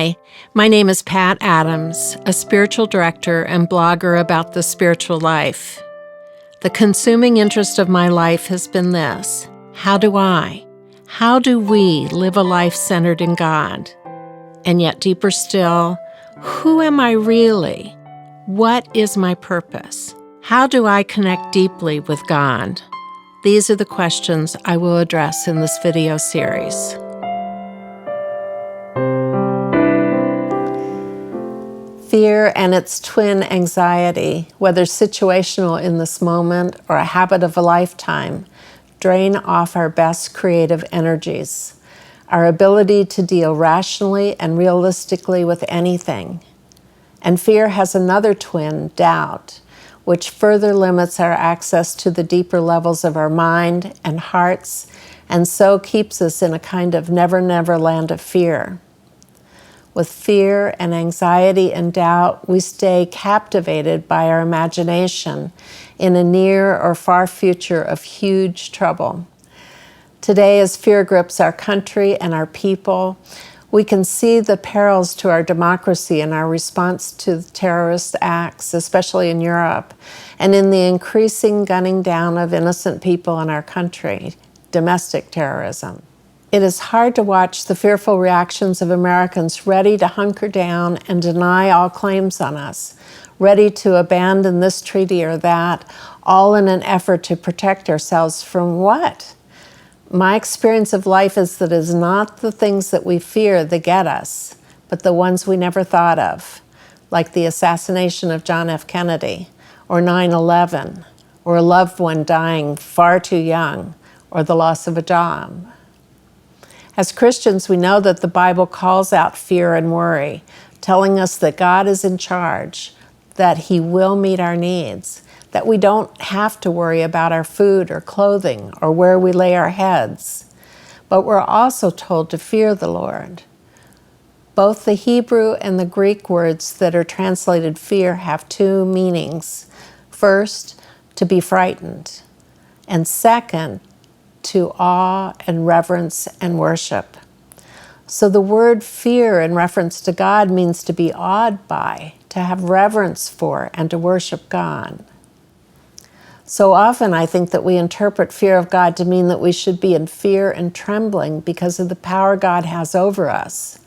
Hi, my name is Pat Adams, a spiritual director and blogger about the spiritual life. The consuming interest of my life has been this: how do we live a life centered in God? And yet deeper still, who am I really? What is my purpose? How do I connect deeply with God? These are the questions I will address in this video series. Fear and its twin anxiety, whether situational in this moment or a habit of a lifetime, drain off our best creative energies, our ability to deal rationally and realistically with anything. And fear has another twin, doubt, which further limits our access to the deeper levels of our mind and hearts, and so keeps us in a kind of never-never land of fear. With fear and anxiety and doubt, we stay captivated by our imagination in a near or far future of huge trouble. Today, as fear grips our country and our people, we can see the perils to our democracy and our response to terrorist acts, especially in Europe, and in the increasing gunning down of innocent people in our country, domestic terrorism. It is hard to watch the fearful reactions of Americans ready to hunker down and deny all claims on us, ready to abandon this treaty or that, all in an effort to protect ourselves from what? My experience of life is that it is not the things that we fear that get us, but the ones we never thought of, like the assassination of John F. Kennedy, or 9/11, or a loved one dying far too young, or the loss of a job. As Christians, we know that the Bible calls out fear and worry, telling us that God is in charge, that He will meet our needs, that we don't have to worry about our food or clothing or where we lay our heads. But we're also told to fear the Lord. Both the Hebrew and the Greek words that are translated fear have two meanings. First, to be frightened, and second, to awe and reverence and worship. So the word fear in reference to God means to be awed by, to have reverence for, and to worship God. So often I think that we interpret fear of God to mean that we should be in fear and trembling because of the power God has over us,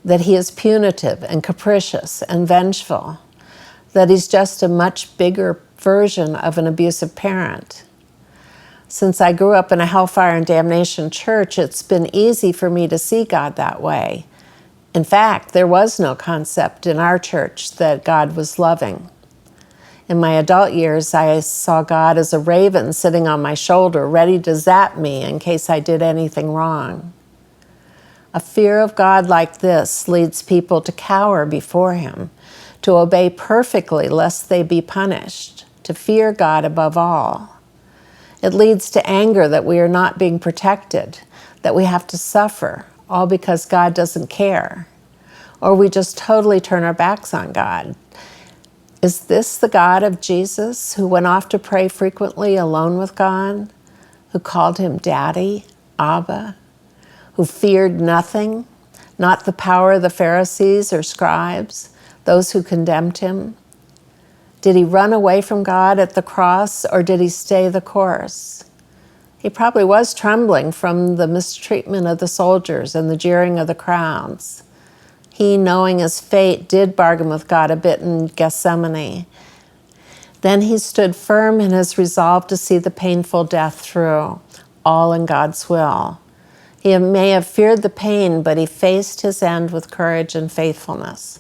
that He is punitive and capricious and vengeful, that He's just a much bigger version of an abusive parent. Since I grew up in a hellfire and damnation church, it's been easy for me to see God that way. In fact, there was no concept in our church that God was loving. In my adult years, I saw God as a raven sitting on my shoulder, ready to zap me in case I did anything wrong. A fear of God like this leads people to cower before Him, to obey perfectly lest they be punished, to fear God above all. It leads to anger that we are not being protected, that we have to suffer, all because God doesn't care. Or we just totally turn our backs on God. Is this the God of Jesus, who went off to pray frequently alone with God, who called Him Daddy, Abba, who feared nothing, not the power of the Pharisees or scribes, those who condemned Him? Did He run away from God at the cross, or did He stay the course? He probably was trembling from the mistreatment of the soldiers and the jeering of the crowds. He, knowing his fate, did bargain with God a bit in Gethsemane. Then He stood firm in His resolve to see the painful death through, all in God's will. He may have feared the pain, but He faced His end with courage and faithfulness,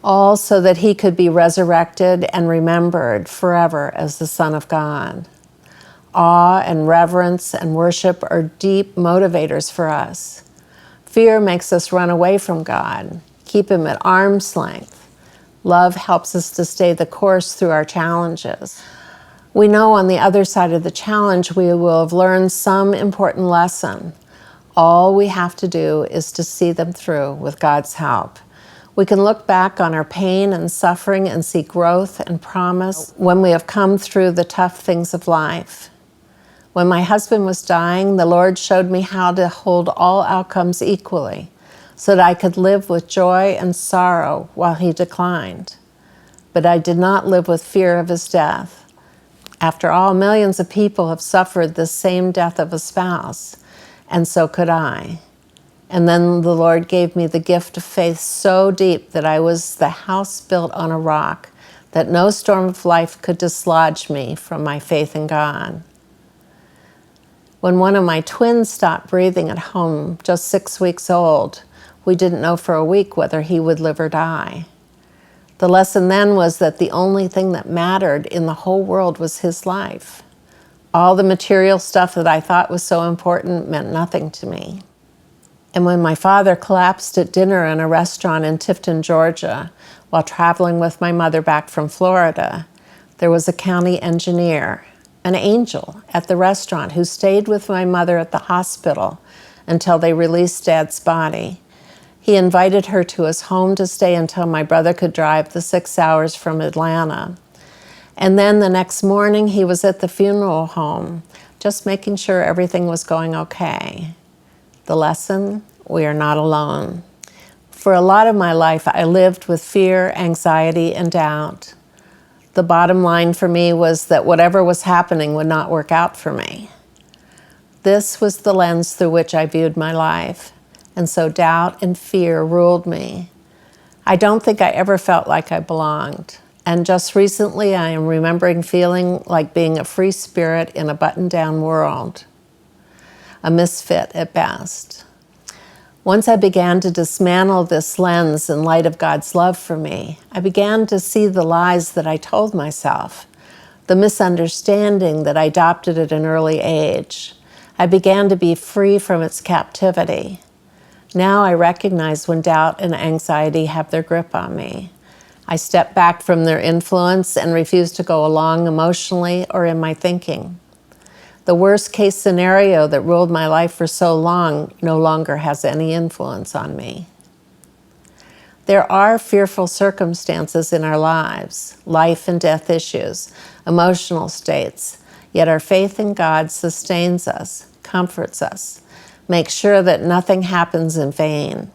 all so that He could be resurrected and remembered forever as the Son of God. Awe and reverence and worship are deep motivators for us. Fear makes us run away from God, keep Him at arm's length. Love helps us to stay the course through our challenges. We know on the other side of the challenge we will have learned some important lesson. All we have to do is to see them through with God's help. We can look back on our pain and suffering and see growth and promise when we have come through the tough things of life. When my husband was dying, the Lord showed me how to hold all outcomes equally, so that I could live with joy and sorrow while he declined. But I did not live with fear of his death. After all, millions of people have suffered the same death of a spouse, and so could I. And then the Lord gave me the gift of faith so deep that I was the house built on a rock, that no storm of life could dislodge me from my faith in God. When one of my twins stopped breathing at home, just 6 weeks old, we didn't know for a week whether he would live or die. The lesson then was that the only thing that mattered in the whole world was his life. All the material stuff that I thought was so important meant nothing to me. And when my father collapsed at dinner in a restaurant in Tifton, Georgia, while traveling with my mother back from Florida, there was a county engineer, an angel, at the restaurant who stayed with my mother at the hospital until they released Dad's body. He invited her to his home to stay until my brother could drive the 6 hours from Atlanta. And then the next morning, he was at the funeral home, just making sure everything was going okay. The lesson: we are not alone. For a lot of my life, I lived with fear, anxiety, and doubt. The bottom line for me was that whatever was happening would not work out for me. This was the lens through which I viewed my life, and so doubt and fear ruled me. I don't think I ever felt like I belonged, and just recently I am remembering feeling like being a free spirit in a buttoned-down world, a misfit at best. Once I began to dismantle this lens in light of God's love for me, I began to see the lies that I told myself, the misunderstanding that I adopted at an early age. I began to be free from its captivity. Now I recognize when doubt and anxiety have their grip on me. I step back from their influence and refuse to go along emotionally or in my thinking. The worst case scenario that ruled my life for so long no longer has any influence on me. There are fearful circumstances in our lives, life and death issues, emotional states, yet our faith in God sustains us, comforts us, makes sure that nothing happens in vain.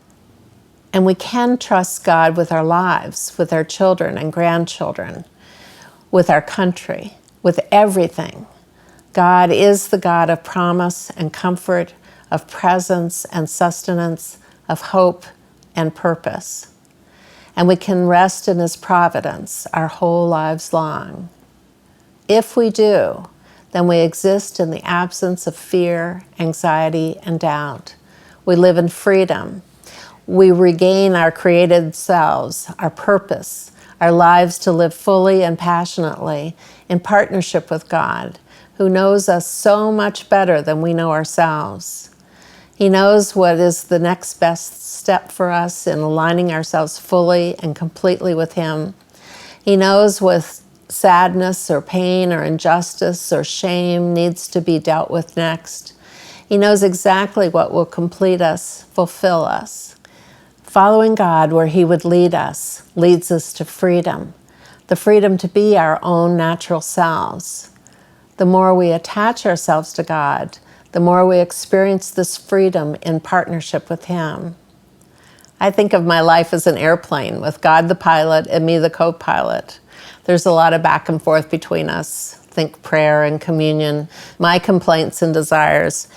And we can trust God with our lives, with our children and grandchildren, with our country, with everything. God is the God of promise and comfort, of presence and sustenance, of hope and purpose. And we can rest in his providence our whole lives long. If we do, then we exist in the absence of fear, anxiety, and doubt. We live in freedom. We regain our created selves, our purpose, our lives to live fully and passionately in partnership with God, who knows us so much better than we know ourselves. He knows what is the next best step for us in aligning ourselves fully and completely with him. He knows what sadness or pain or injustice or shame needs to be dealt with next. He knows exactly what will complete us, fulfill us. Following God where he would lead us leads us to freedom, the freedom to be our own natural selves. The more we attach ourselves to God, the more we experience this freedom in partnership with him. I think of my life as an airplane with God the pilot and me the co-pilot. There's a lot of back and forth between us. Think prayer and communion, my complaints and desires.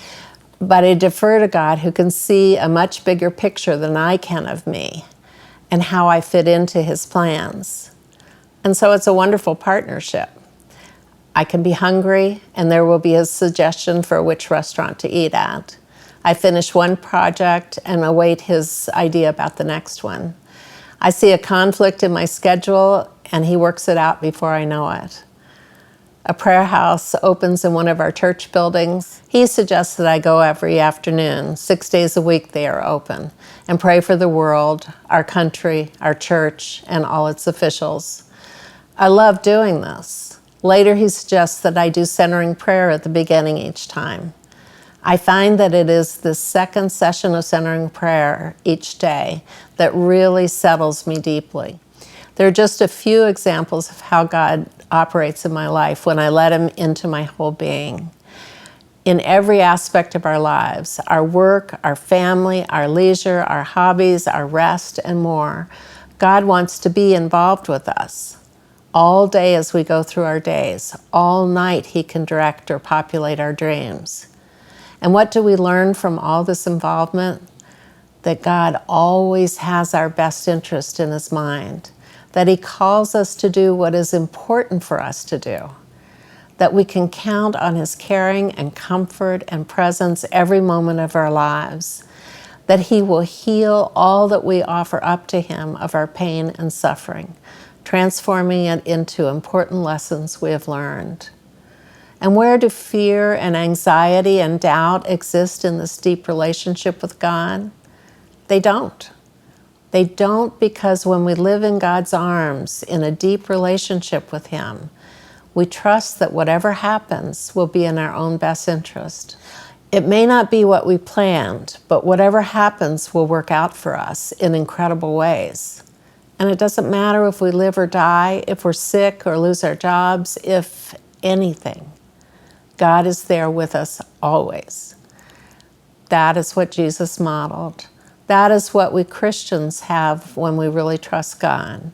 But I defer to God, who can see a much bigger picture than I can of me and how I fit into his plans. And so it's a wonderful partnership. I can be hungry, and there will be a suggestion for which restaurant to eat at. I finish one project and await his idea about the next one. I see a conflict in my schedule, and he works it out before I know it. A prayer house opens in one of our church buildings. He suggests that I go every afternoon. 6 days a week they are open, and pray for the world, our country, our church, and all its officials. I love doing this. Later, he suggests that I do centering prayer at the beginning each time. I find that it is the second session of centering prayer each day that really settles me deeply. There are just a few examples of how God operates in my life when I let him into my whole being. in every aspect of our lives, our work, our family, our leisure, our hobbies, our rest, and more. God wants to be involved with us. All day as we go through our days, all night He can direct or populate our dreams. And what do we learn from all this involvement? That God always has our best interest in His mind, that He calls us to do what is important for us to do, that we can count on His caring and comfort and presence every moment of our lives, that He will heal all that we offer up to Him of our pain and suffering, transforming it into important lessons we have learned. And where do fear and anxiety and doubt exist in this deep relationship with God? They don't. They don't, because when we live in God's arms, in a deep relationship with Him, we trust that whatever happens will be in our own best interest. It may not be what we planned, but whatever happens will work out for us in incredible ways. And it doesn't matter if we live or die, if we're sick or lose our jobs, if anything. God is there with us always. That is what Jesus modeled. That is what we Christians have when we really trust God.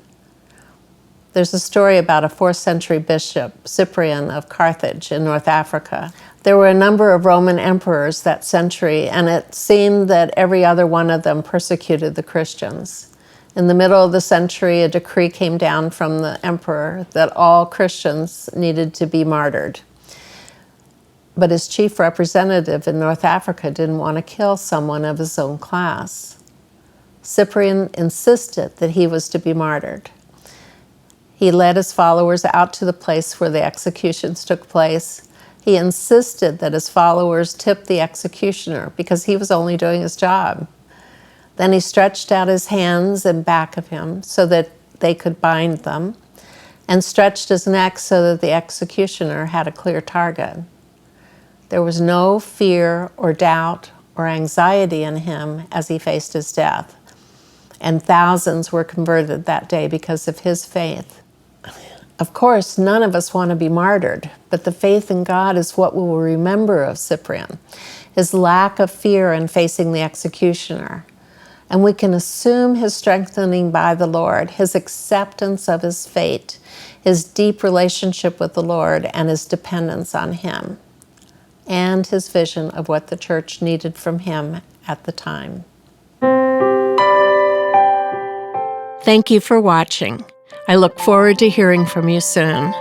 There's a story about a 4th century bishop, Cyprian of Carthage in North Africa. There were a number of Roman emperors that century, and it seemed that every other one of them persecuted the Christians. In the middle of the century, a decree came down from the emperor that all Christians needed to be martyred. But his chief representative in North Africa didn't want to kill someone of his own class. Cyprian insisted that he was to be martyred. He led his followers out to the place where the executions took place. He insisted that his followers tip the executioner because he was only doing his job. Then he stretched out his hands in back of him so that they could bind them, and stretched his neck so that the executioner had a clear target. There was no fear or doubt or anxiety in him as he faced his death. And thousands were converted that day because of his faith. Of course, none of us want to be martyred, but the faith in God is what we will remember of Cyprian, his lack of fear in facing the executioner. And we can assume his strengthening by the Lord, his acceptance of his fate, his deep relationship with the Lord, and his dependence on Him, and his vision of what the church needed from him at the time. Thank you for watching. I look forward to hearing from you soon.